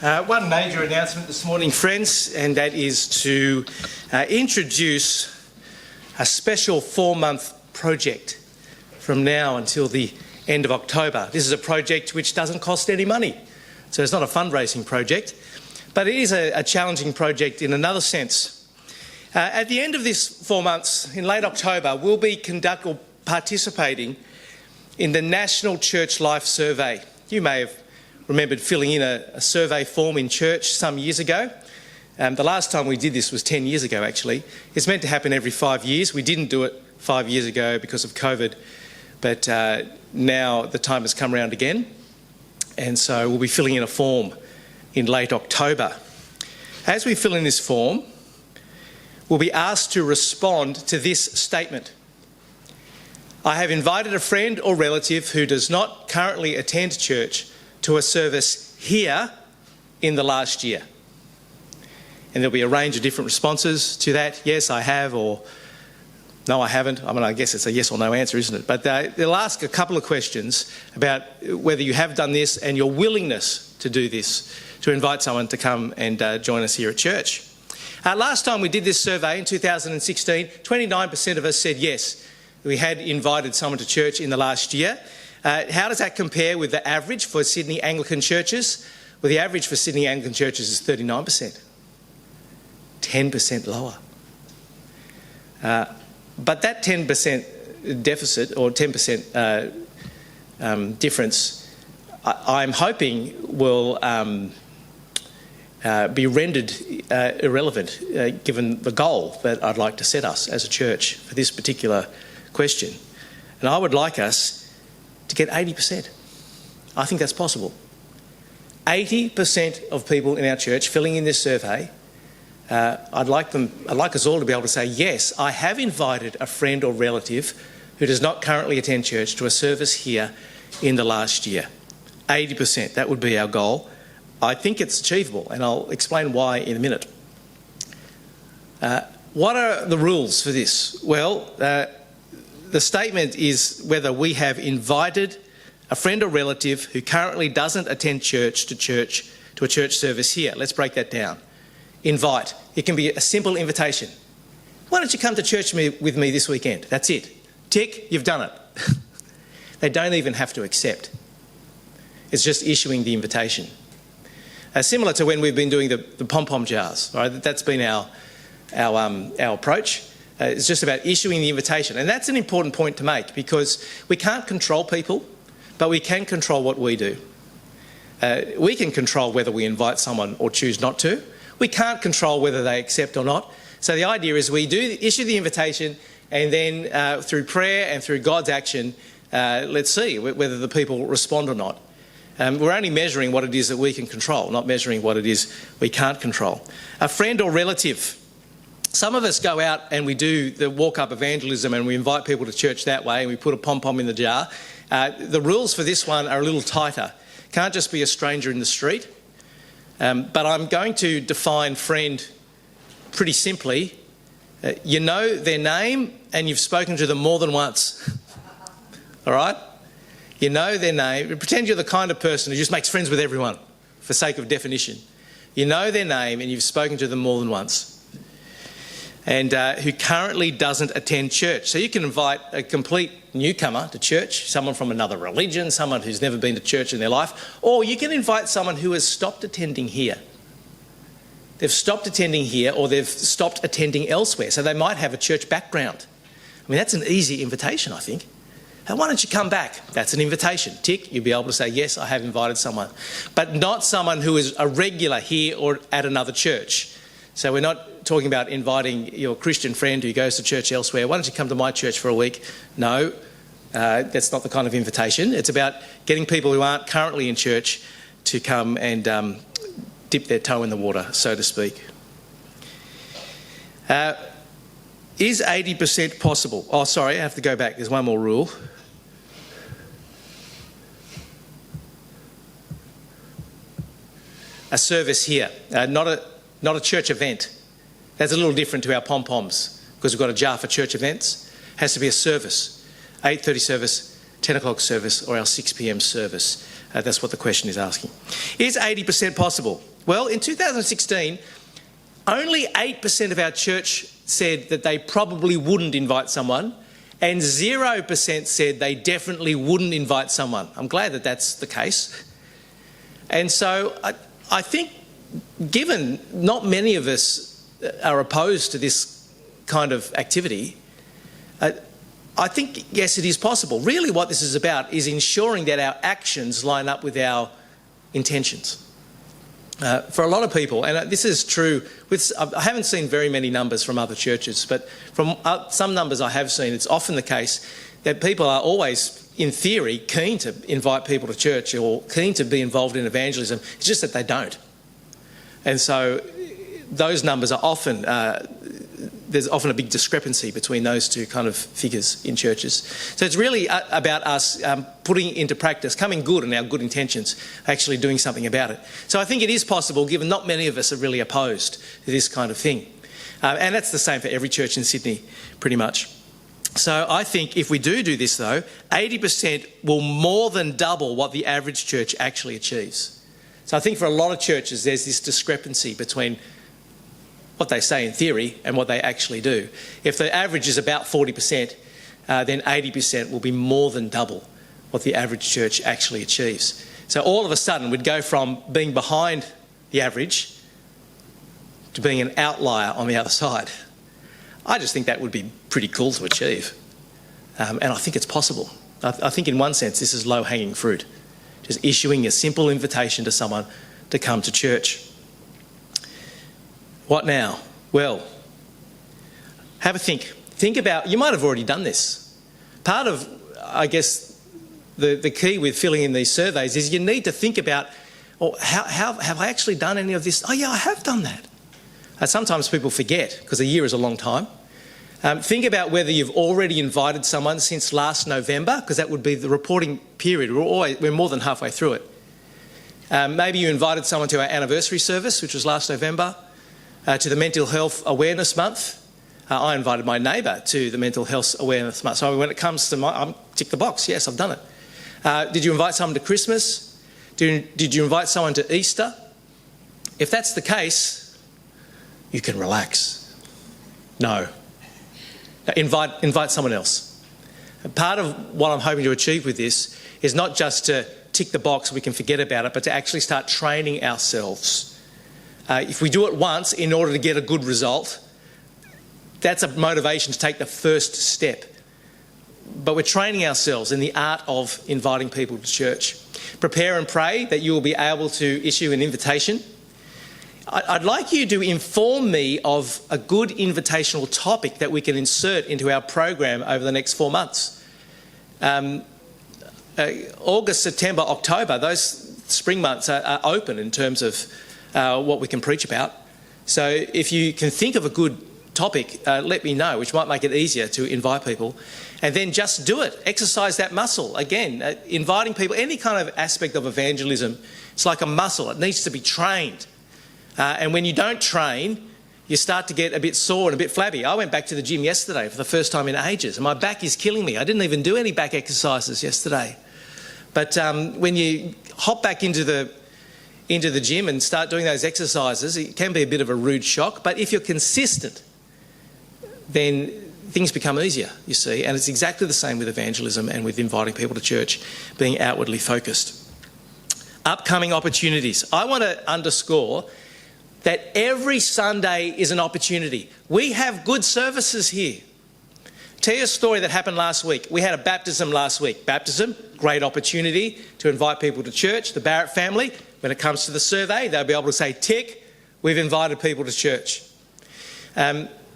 One major announcement this morning, friends, and that is to introduce a special 4-month project from now until the end of October. This is a project which doesn't cost any money, so it's not a fundraising project, but it is a challenging project in another sense. At the end of this 4 months, in late October, we'll be participating in the National Church Life Survey. You may have remembered filling in a survey form in church some years ago. The last time we did this was 10 years ago, actually. It's meant to happen every 5 years. We didn't do it 5 years ago because of COVID, but now the time has come around again, and so we'll be filling in a form in late October. As we fill in this form, we'll be asked to respond to this statement. I have invited a friend or relative who does not currently attend church to a service here in the last year. And there'll be a range of different responses to that. Yes, I have, or no, I haven't. I mean, I guess it's a yes or no answer, isn't it? But they'll ask a couple of questions about whether you have done this and your willingness to do this, to invite someone to come and join us here at church. Last time we did this survey in 2016, 29% of us said yes, we had invited someone to church in the last year. How does that compare with the average for Sydney Anglican churches? Well, the average for Sydney Anglican churches is 39%. 10% lower. But that 10% deficit, or 10% difference, I'm hoping will be rendered irrelevant given the goal that I'd like to set us as a church for this particular question. And I would like us to get 80%. I think that's possible. 80% of people in our church filling in this survey, I'd like us all to be able to say, yes, I have invited a friend or relative who does not currently attend church to a service here in the last year. 80%, that would be our goal. I think it's achievable, and I'll explain why in a minute. What are the rules for this? Well, the statement is whether we have invited a friend or relative who currently doesn't attend church to a church service here. Let's break that down. Invite. It can be a simple invitation. Why don't you come to church with me this weekend? That's it. Tick, you've done it. They don't even have to accept. It's just issuing the invitation. Similar to when we've been doing the pom-pom jars, right? That's been our approach. It's just about issuing the invitation. And that's an important point to make, because we can't control people, but we can control what we do. We can control whether we invite someone or choose not to. We can't control whether they accept or not. So the idea is we do issue the invitation, and then through prayer and through God's action, let's see whether the people respond or not. We're only measuring what it is that we can control, not measuring what it is we can't control. A friend or relative. Some of us go out and we do the walk-up evangelism and we invite people to church that way, and we put a pom-pom in the jar. The rules for this one are a little tighter. Can't just be a stranger in the street. But I'm going to define friend pretty simply. You know their name and you've spoken to them more than once. All right? You know their name. Pretend you're the kind of person who just makes friends with everyone for sake of definition. You know their name and you've spoken to them more than once. And who currently doesn't attend church. So you can invite a complete newcomer to church, someone from another religion, someone who's never been to church in their life, or you can invite someone who has stopped attending here. They've stopped attending here, or they've stopped attending elsewhere, so they might have a church background. I mean, that's an easy invitation, I think. Why don't you come back? That's an invitation. Tick, you'll be able to say, yes, I have invited someone. But not someone who is a regular here or at another church. So we're not talking about inviting your Christian friend who goes to church elsewhere. Why don't you come to my church for a week? No, that's not the kind of invitation. It's about getting people who aren't currently in church to come and dip their toe in the water, so to speak. Is 80% possible? Oh, sorry, I have to go back. There's one more rule. A service here, not a church event. That's a little different to our pom-poms, because we've got a jar for church events. It has to be a service, 8:30 service, 10 o'clock service, or our 6 p.m. service. That's what the question is asking. Is 80% possible? Well, in 2016, only 8% of our church said that they probably wouldn't invite someone, and 0% said they definitely wouldn't invite someone. I'm glad that that's the case. And so I think, given not many of us are opposed to this kind of activity, I think, yes, it is possible. Really what this is about is ensuring that our actions line up with our intentions. For a lot of people, and this is true, I haven't seen very many numbers from other churches, but from some numbers I have seen, it's often the case that people are always, in theory, keen to invite people to church or keen to be involved in evangelism. It's just that they don't. And so those numbers are often, there's often a big discrepancy between those two kind of figures in churches. So it's really about us putting into practice, coming good in our good intentions, actually doing something about it. So I think it is possible, given not many of us are really opposed to this kind of thing. And that's the same for every church in Sydney, pretty much. So I think if we do this, though, 80% will more than double what the average church actually achieves. So I think for a lot of churches, there's this discrepancy between what they say in theory and what they actually do. If the average is about 40%, then 80% will be more than double what the average church actually achieves. So all of a sudden, we'd go from being behind the average to being an outlier on the other side. I just think that would be pretty cool to achieve. And I think it's possible. I think in one sense, this is low-hanging fruit. Just issuing a simple invitation to someone to come to church. What now? Well, have a think. Think about, you might have already done this. Part of, I guess, the key with filling in these surveys is you need to think about, how have I actually done any of this? Oh yeah, I have done that. Sometimes people forget, because a year is a long time. Think about whether you've already invited someone since last November, because that would be the reporting period. We're more than halfway through it. Maybe you invited someone to our anniversary service, which was last November, to the Mental Health Awareness Month. I invited my neighbour to the Mental Health Awareness Month. So when it comes to I'm tick the box, yes, I've done it. Did you invite someone to Christmas? Did you invite someone to Easter? If that's the case, you can relax. No. Invite someone else. And part of what I'm hoping to achieve with this is not just to tick the box, we can forget about it, but to actually start training ourselves. If we do it once in order to get a good result, that's a motivation to take the first step. But we're training ourselves in the art of inviting people to church. Prepare and pray that you will be able to issue an invitation. I'd like you to inform me of a good invitational topic that we can insert into our program over the next 4 months. August, September, October, those spring months are open in terms of what we can preach about. So if you can think of a good topic, let me know, which might make it easier to invite people. And then just do it. Exercise that muscle. Again, inviting people, any kind of aspect of evangelism, it's like a muscle. It needs to be trained. And when you don't train, you start to get a bit sore and a bit flabby. I went back to the gym yesterday for the first time in ages, and my back is killing me. I didn't even do any back exercises yesterday. But when you hop back into the gym and start doing those exercises, it can be a bit of a rude shock. But if you're consistent, then things become easier, you see. And it's exactly the same with evangelism and with inviting people to church, being outwardly focused. Upcoming opportunities. I want to underscore that every Sunday is an opportunity. We have good services here. Tell you a story that happened last week. We had a baptism last week. Baptism, great opportunity to invite people to church. The Barrett family, when it comes to the survey, they'll be able to say, tick, we've invited people to church.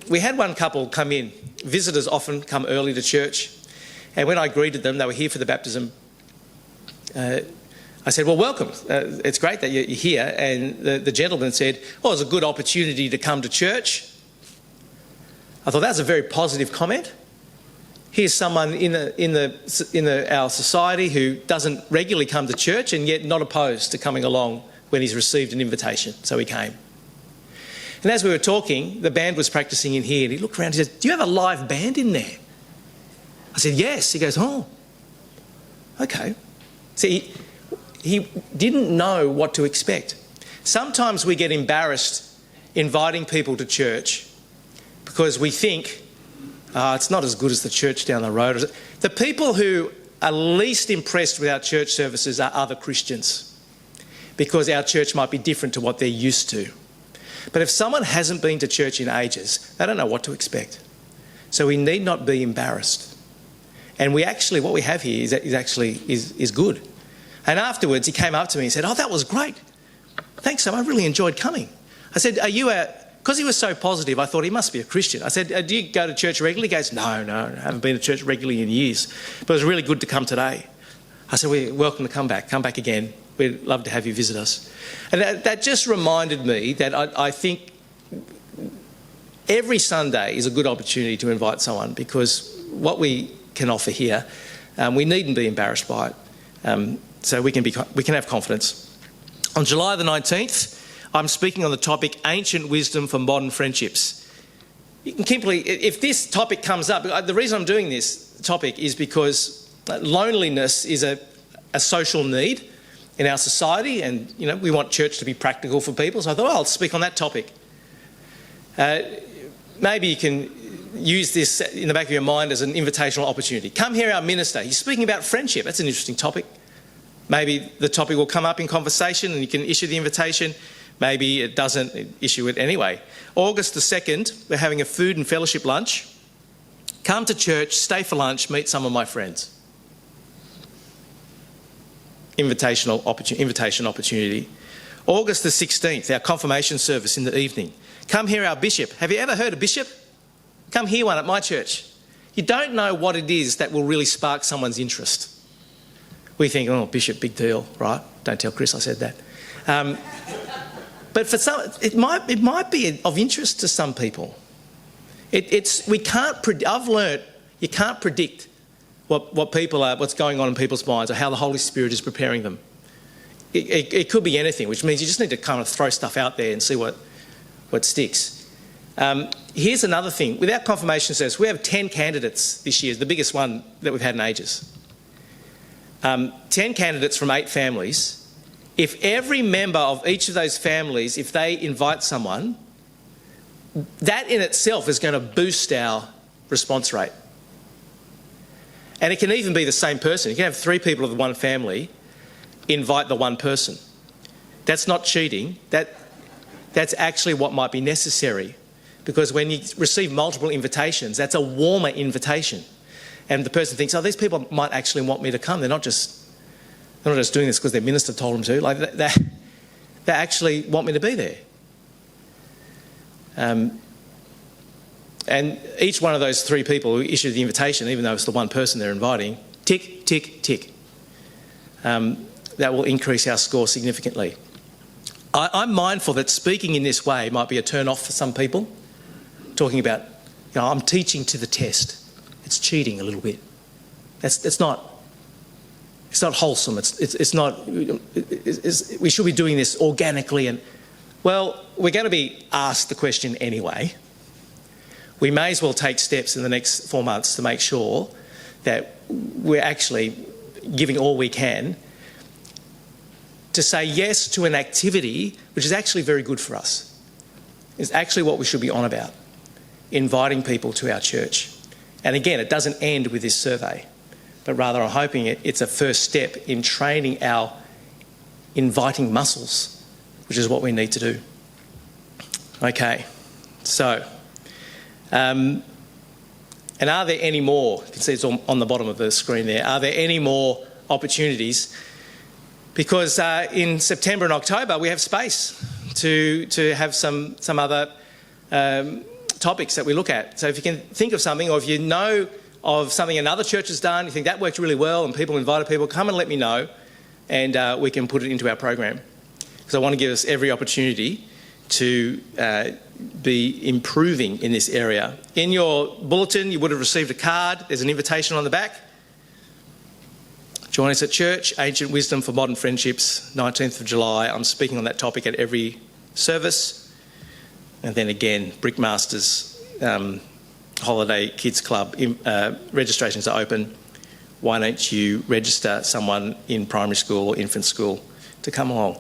We had one couple come in. Visitors often come early to church. And when I greeted them, they were here for the baptism. I said, well, welcome. It's great that you're here. And the gentleman said, well, it's a good opportunity to come to church. I thought that's a very positive comment. Here's someone in our society who doesn't regularly come to church and yet not opposed to coming along when he's received an invitation. So he came. And as we were talking, the band was practising in here, and he looked around and he said, do you have a live band in there? I said, yes. He goes, oh, okay. See, he didn't know what to expect. Sometimes we get embarrassed inviting people to church because we think, it's not as good as the church down the road. The people who are least impressed with our church services are other Christians, because our church might be different to what they're used to. But if someone hasn't been to church in ages, they don't know what to expect. So we need not be embarrassed. And what we have here is good. And afterwards he came up to me and said, "Oh, that was great. Thanks, Sam. I really enjoyed coming." I said, because he was so positive, I thought he must be a Christian. I said, "Do you go to church regularly?" He goes, No, I haven't been to church regularly in years. But it was really good to come today. I said, "We're welcome to come back. Come back again. We'd love to have you visit us." And that just reminded me that I think every Sunday is a good opportunity to invite someone, because what we can offer here, we needn't be embarrassed by it. So we can have confidence. On July the 19th, I'm speaking on the topic Ancient Wisdom for Modern Friendships. If this topic comes up, the reason I'm doing this topic is because loneliness is a social need in our society, and we want church to be practical for people. So I thought, I'll speak on that topic. Maybe you can use this in the back of your mind as an invitational opportunity. Come hear our minister. He's speaking about friendship. That's an interesting topic. Maybe the topic will come up in conversation and you can issue the invitation. Maybe it doesn't, issue it anyway. August the 2nd, we're having a food and fellowship lunch. Come to church, stay for lunch, meet some of my friends. Invitation opportunity. August the 16th, our confirmation service in the evening. Come hear our bishop. Have you ever heard a bishop? Come hear one at my church. You don't know what it is that will really spark someone's interest. We think, "Oh, bishop, big deal," right? Don't tell Chris I said that. But for some, it might be of interest to some people. I've learnt you can't predict what's going on in people's minds, or how the Holy Spirit is preparing them. It could be anything, which means you just need to kind of throw stuff out there and see what sticks. Here's another thing. With our confirmation service, we have 10 candidates this year, the biggest one that we've had in ages. 10 candidates from 8 families. If every member of each of those families, if they invite someone, that in itself is going to boost our response rate. And it can even be the same person. You can have 3 people of the one family invite the one person. That's not cheating. That's actually what might be necessary, because when you receive multiple invitations, that's a warmer invitation. And the person thinks, these people might actually want me to come. They're not just doing this because their minister told them to. Like they actually want me to be there. And each one of those 3 people who issued the invitation, even though it's the one person they're inviting, tick, tick, tick. That will increase our score significantly. I'm mindful that speaking in this way might be a turn off for some people. Talking about, I'm teaching to the test. It's cheating a little bit. It's not wholesome. We should be doing this organically. Well, we're going to be asked the question anyway. We may as well take steps in the next 4 months to make sure that we're actually giving all we can to say yes to an activity which is actually very good for us. It's actually what we should be on about, inviting people to our church. And again, it doesn't end with this survey, but rather I'm hoping it's a first step in training our inviting muscles, which is what we need to do. Okay, so, and are there any more? You can see it's on the bottom of the screen there. Are there any more opportunities? Because in September and October we have space to have some other topics that we look at. So if you can think of something, or if you know of something another church has done, you think that worked really well and people invited people, come and let me know, and we can put it into our program. Because I want to give us every opportunity to be improving in this area. In your bulletin you would have received a card. There's an invitation on the back. Join us at church, Ancient Wisdom for Modern Friendships, 19th of July. I'm speaking on that topic at every service. And then again, Brickmasters Holiday Kids Club registrations are open. Why don't you register someone in primary school or infant school to come along?